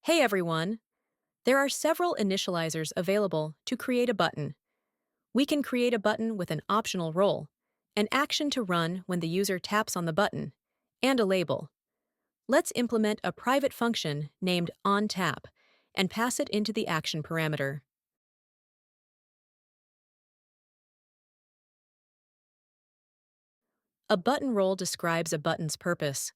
Hey everyone! There are several initializers available to create a button. We can create a button with an optional role, an action to run when the user taps on the button, and a label. Let's implement a private function named onTap and pass it into the action parameter. A button role describes a button's purpose.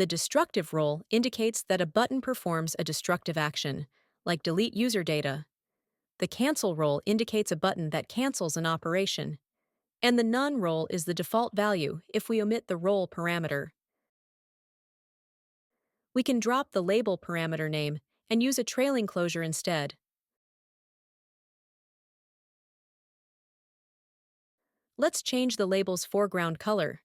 The destructive role indicates that a button performs a destructive action, like delete user data. The cancel role indicates a button that cancels an operation, and the none role is the default value if we omit the role parameter. We can drop the label parameter name and use a trailing closure instead. Let's change the label's foreground color.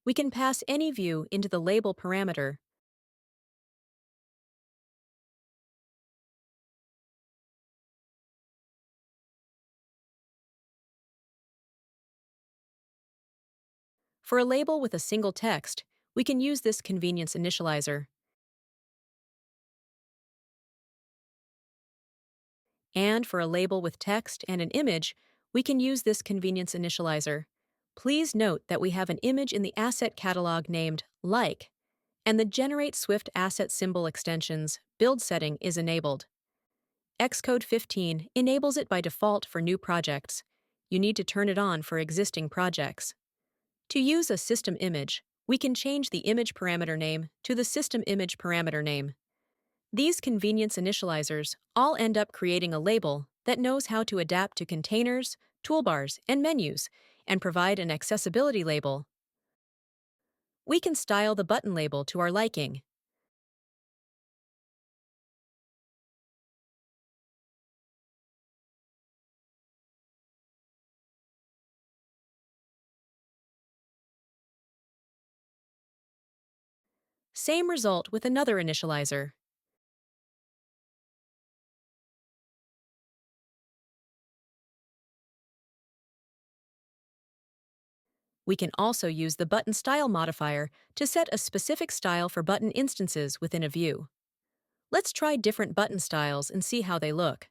We can pass any view into the label parameter. For a label with a single text, we can use this convenience initializer. And for a label with text and an image, we can use this convenience initializer. Please note that we have an image in the asset catalog named like, and the Generate Swift Asset Symbol extension's build setting is enabled. Xcode 15 enables it by default for new projects. You need to turn it on for existing projects. To use a system image, we can change the image parameter name to the system image parameter name. These convenience initializers all end up creating a label that knows how to adapt to containers, toolbars, and menus, and provide an accessibility label. We can style the button label to our liking. Same result with another initializer. We can also use the button style modifier to set a specific style for button instances within a view. Let's try different button styles and see how they look.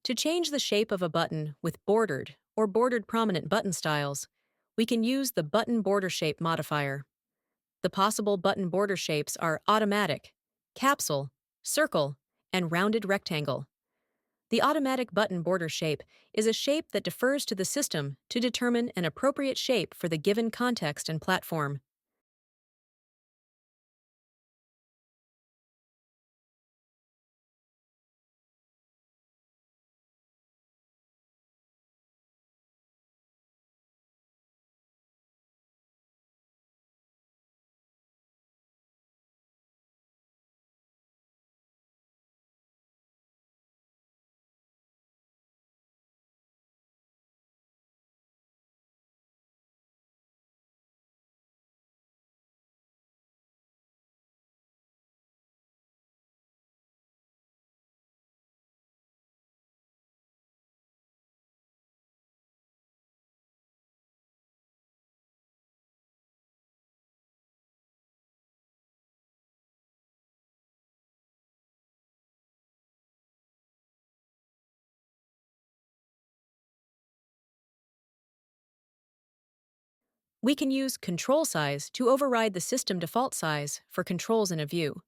To change the shape of a button with bordered or bordered prominent button styles, we can use the button border shape modifier. The possible button border shapes are automatic, capsule, circle, and rounded rectangle. The automatic button border shape is a shape that defers to the system to determine an appropriate shape for the given context and platform. We can use control size to override the system default size for controls in a view.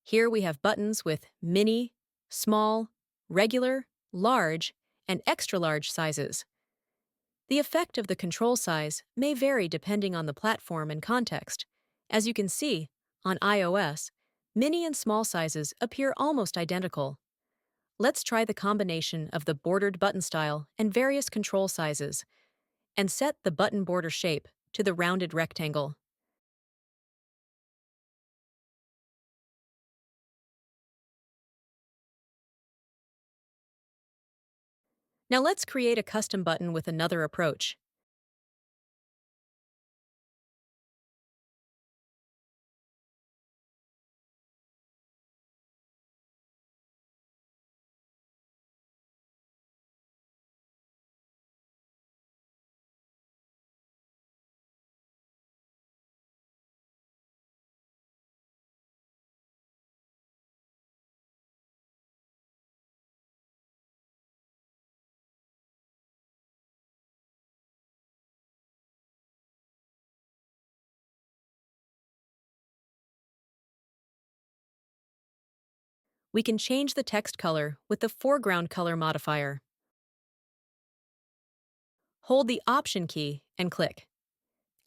Here we have buttons with mini, small, regular, large, and extra large sizes. The effect of the control size may vary depending on the platform and context. As you can see, on iOS, mini and small sizes appear almost identical. Let's try the combination of the bordered button style and various control sizes, and set the button border shape to the rounded rectangle. Now let's create a custom button with another approach. We can change the text color with the foreground color modifier. Hold the Option key and click.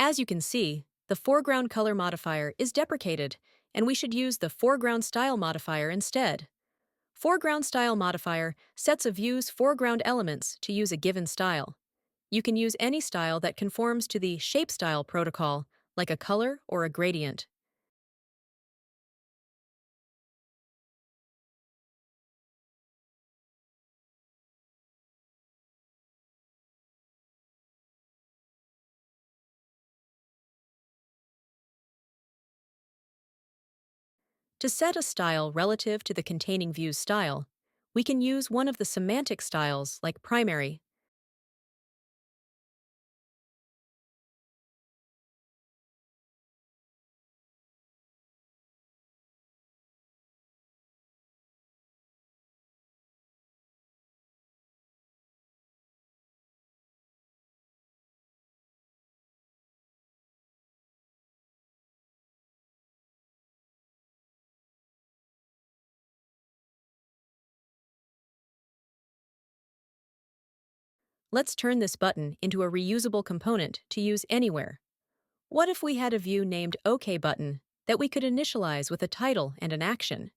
As you can see, the foreground color modifier is deprecated, and we should use the foreground style modifier instead. Foreground style modifier sets a view's foreground elements to use a given style. You can use any style that conforms to the shape style protocol, like a color or a gradient. To set a style relative to the containing view's style, we can use one of the semantic styles like primary. Let's turn this button into a reusable component to use anywhere. What if we had a view named OK button that we could initialize with a title and an action?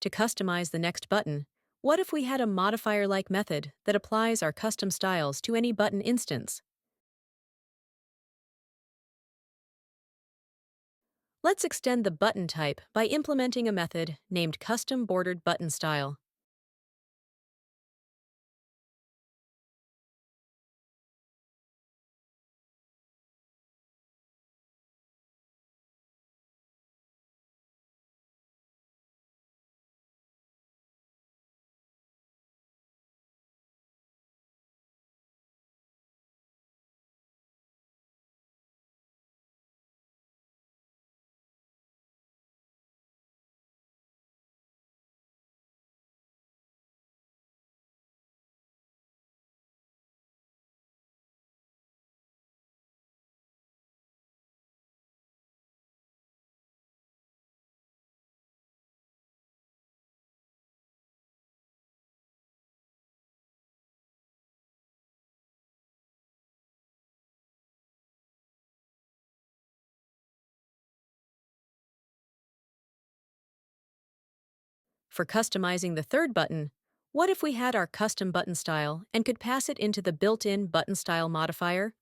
To customize the next button, what if we had a modifier-like method that applies our custom styles to any button instance? Let's extend the button type by implementing a method named custom bordered button style. For customizing the third button, what if we had our custom button style and could pass it into the built-in button style modifier?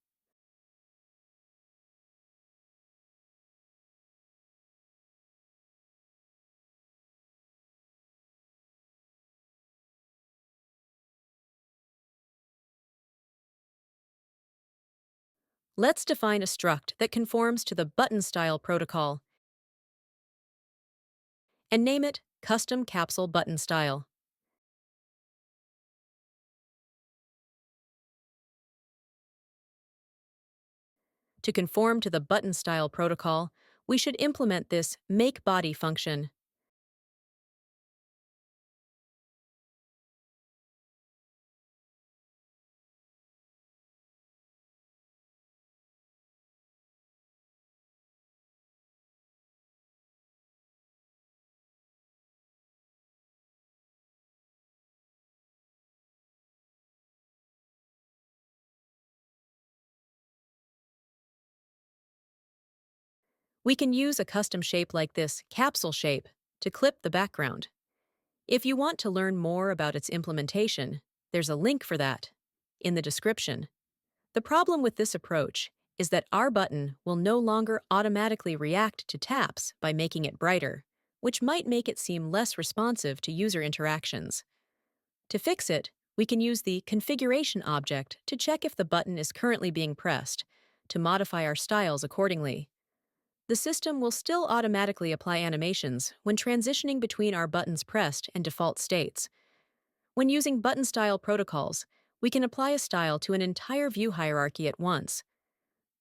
Let's define a struct that conforms to the button style protocol and name it custom capsule button style. To conform to the button style protocol, we should implement this makeBody function. We can use a custom shape like this capsule shape to clip the background. If you want to learn more about its implementation, there's a link for that in the description. The problem with this approach is that our button will no longer automatically react to taps by making it brighter, which might make it seem less responsive to user interactions. To fix it, we can use the configuration object to check if the button is currently being pressed, to modify our styles accordingly. The system will still automatically apply animations when transitioning between our buttons pressed and default states. When using button style protocols, we can apply a style to an entire view hierarchy at once.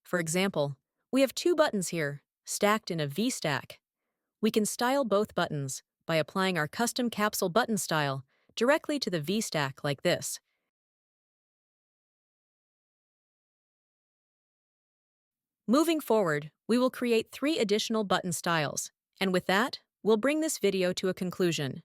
For example, we have two buttons here, stacked in a V-stack. We can style both buttons by applying our custom capsule button style directly to the V-stack like this. Moving forward, we will create 3 additional button styles, and with that, we'll bring this video to a conclusion.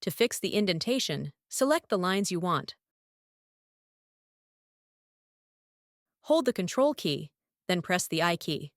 To fix the indentation, select the lines you want. Hold the Control key, then press the I key.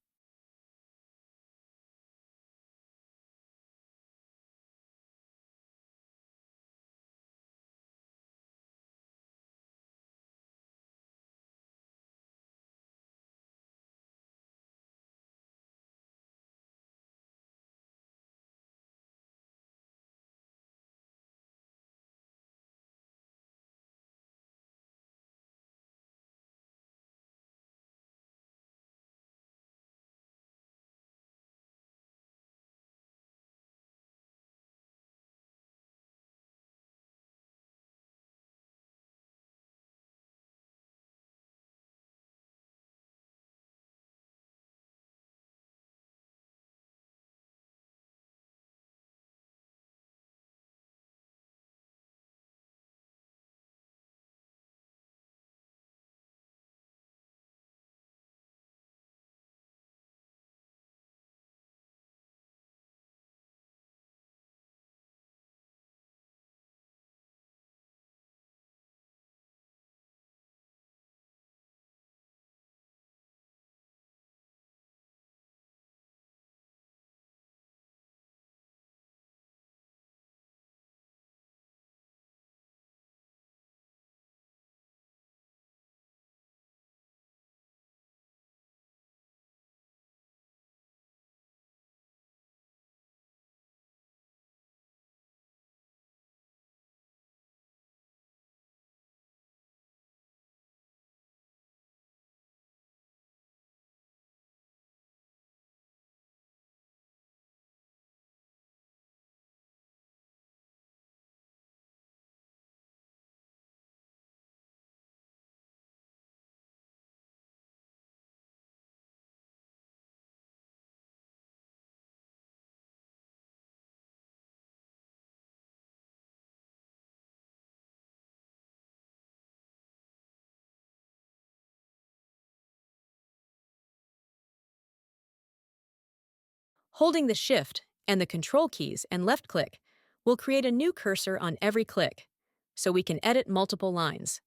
Holding the Shift and the Control keys and left click will create a new cursor on every click, so we can edit multiple lines.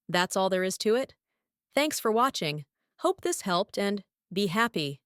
That's all there is to it. Thanks for watching. Hope this helped and be happy.